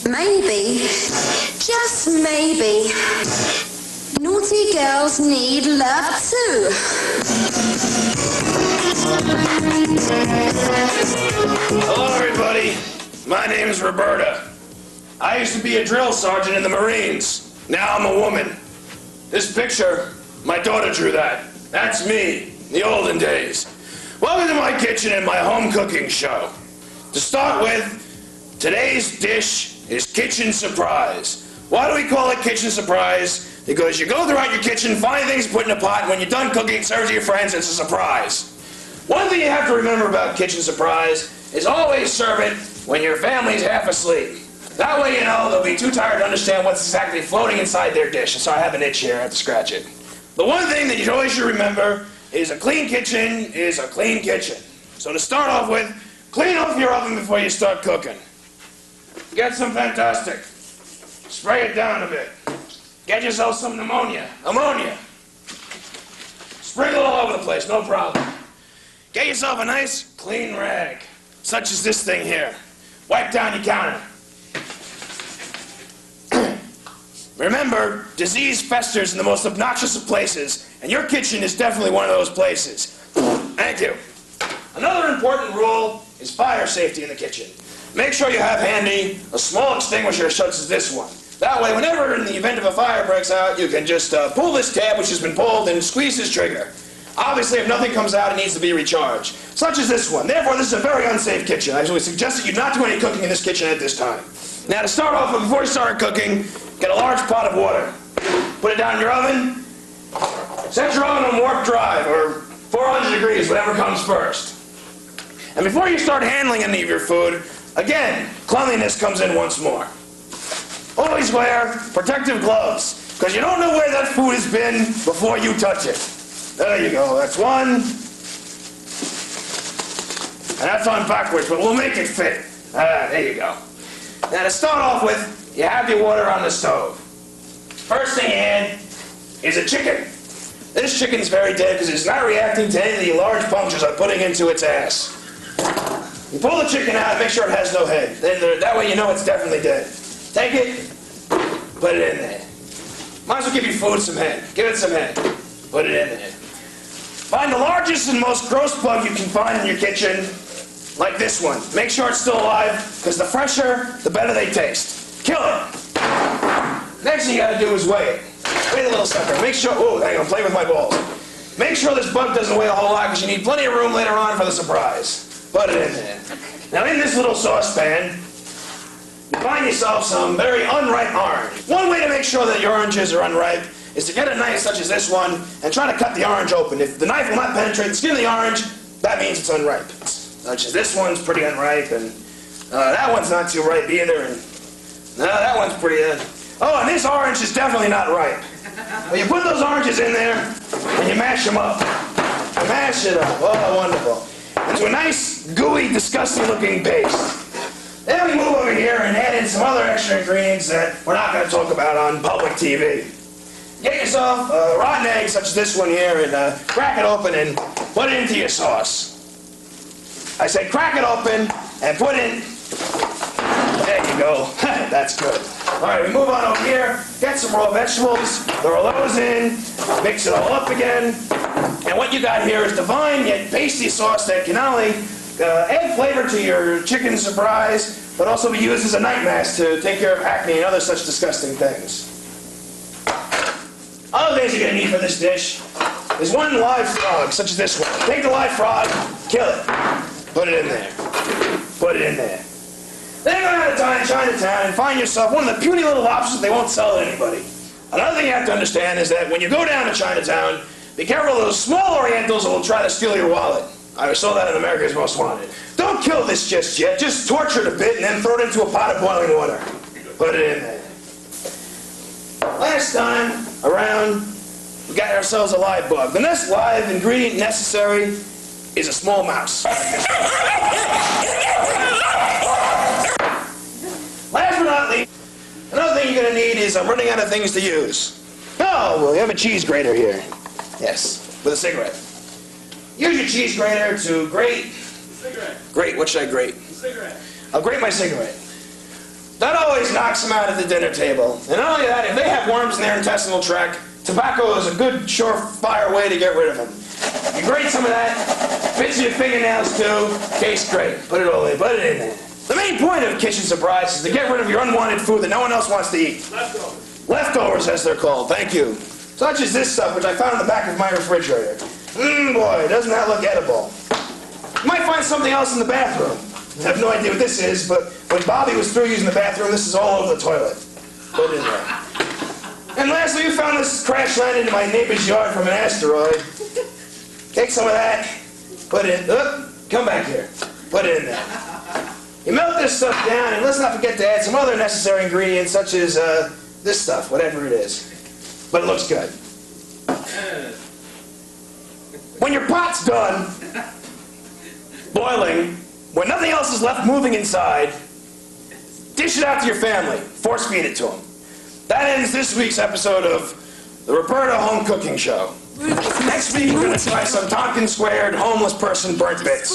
maybe, just maybe, naughty girls need love too. Hello, everybody. My name is Roberta. I used to be a drill sergeant in the Marines. Now I'm a woman. This picture, my daughter drew that. That's me, in the olden days. Welcome to my kitchen and my home cooking show. To start with, today's dish is Kitchen Surprise. Why do we call it Kitchen Surprise? Because you go throughout your kitchen, find things to put in a pot, and when you're done cooking, serve to your friends, it's a surprise. One thing you have to remember about Kitchen Surprise is always serve it when your family's half asleep. That way, you know, they'll be too tired to understand what's exactly floating inside their dish. So I have an itch here, I have to scratch it. The one thing that you always should remember is a clean kitchen is a clean kitchen. So to start off with, clean off your oven before you start cooking. Get some fantastic. Spray it down a bit. Get yourself some ammonia. Sprinkle it all over the place, no problem. Get yourself a nice, clean rag, such as this thing here. Wipe down your counter. Remember, disease festers in the most obnoxious of places, and your kitchen is definitely one of those places. Thank you. Another important rule is fire safety in the kitchen. Make sure you have handy a small extinguisher such as this one. That way, whenever in the event of a fire breaks out, you can just pull this tab, which has been pulled, and squeeze this trigger. Obviously, if nothing comes out, it needs to be recharged, such as this one. Therefore, this is a very unsafe kitchen. I would suggest that you not do any cooking in this kitchen at this time. Now, to start off with, before you start cooking, get a large pot of water. Put it down in your oven. Set your oven on warp drive, or 400 degrees, whatever comes first. And before you start handling any of your food, again, cleanliness comes in once more. Always wear protective gloves, because you don't know where that food has been before you touch it. There you go, that's one. And that's on backwards, but we'll make it fit. There you go. Now to start off with, you have your water on the stove. First thing you add is a chicken. This chicken's very dead because it's not reacting to any of the large punctures I'm putting into its ass. You pull the chicken out, make sure it has no head. Then that way you know it's definitely dead. Take it, put it in there. Might as well give your food some head. Give it some head. Put it in there. Find the largest and most gross bug you can find in your kitchen, like this one. Make sure it's still alive, because the fresher, the better they taste. Kill it. Next thing you gotta do is weigh it. Weigh the little sucker. Make sure, oh, hang on, play with my balls. Make sure this bug doesn't weigh a whole lot, because you need plenty of room later on for the surprise. Put it in there. Now in this little saucepan, you find yourself some very unripe orange. One way to make sure that your oranges are unripe is to get a knife such as this one and try to cut the orange open. If the knife will not penetrate the skin of the orange, that means it's unripe. Such as this one's pretty unripe, and that one's not too ripe either, and no, that one's pretty, oh, and this orange is definitely not ripe. Well, you put those oranges in there, and you mash them up. You mash it up, oh, wonderful. Into a nice, gooey, disgusting-looking paste. Then we move over here and add in some other extra ingredients that we're not going to talk about on public TV. Get yourself a rotten egg, such as this one here, and crack it open and put it into your sauce. I said crack it open and put in. There you go. That's good. All right, we move on over here. Get some raw vegetables. Throw those in. Mix it all up again. And what you got here is divine yet pasty sauce that can not only add flavor to your chicken surprise, but also be used as a night mask to take care of acne and other such disgusting things. Other things you're going to need for this dish is one live frog, such as this one. Take the live frog, kill it, put it in there, put it in there. Then go down to Chinatown and find yourself one of the puny little lobsters they won't sell to anybody. Another thing you have to understand is that when you go down to Chinatown, be careful of those small Orientals who will try to steal your wallet. I saw that in America's Most Wanted. Don't kill this just yet. Just torture it a bit and then throw it into a pot of boiling water. Put it in there. Last time around, we got ourselves a live bug. The next live ingredient necessary is a small mouse. Last but not least, another thing you're going to need is I'm running out of things to use. Oh, well, you have a cheese grater here. Yes, with a cigarette. Use your cheese grater to grate. Cigarette. Grate, what should I grate? Cigarette. I'll grate my cigarette. That always knocks them out at the dinner table. And not only that, if they have worms in their intestinal tract, tobacco is a good, surefire way to get rid of them. You grate some of that, bits of your fingernails too, tastes great. Put it all in, put it in there. The main point of kitchen surprise is to get rid of your unwanted food that no one else wants to eat. Leftovers. Leftovers, as they're called, thank you. Such as this stuff, which I found in the back of my refrigerator. Boy, doesn't that look edible. You might find something else in the bathroom. I have no idea what this is, but when Bobby was through using the bathroom, this is all over the toilet. Put it in there. And lastly, you found this crash landed in my neighbor's yard from an asteroid. Take some of that, put it in, come back here, put it in there. You melt this stuff down, and let's not forget to add some other necessary ingredients, such as this stuff, whatever it is. But it looks good. When your pot's done boiling, when nothing else is left moving inside, dish it out to your family. Force feed it to them. That ends this week's episode of the Roberta Home Cooking Show. Next week, we're going to try some Tompkins Squared homeless person burnt bits.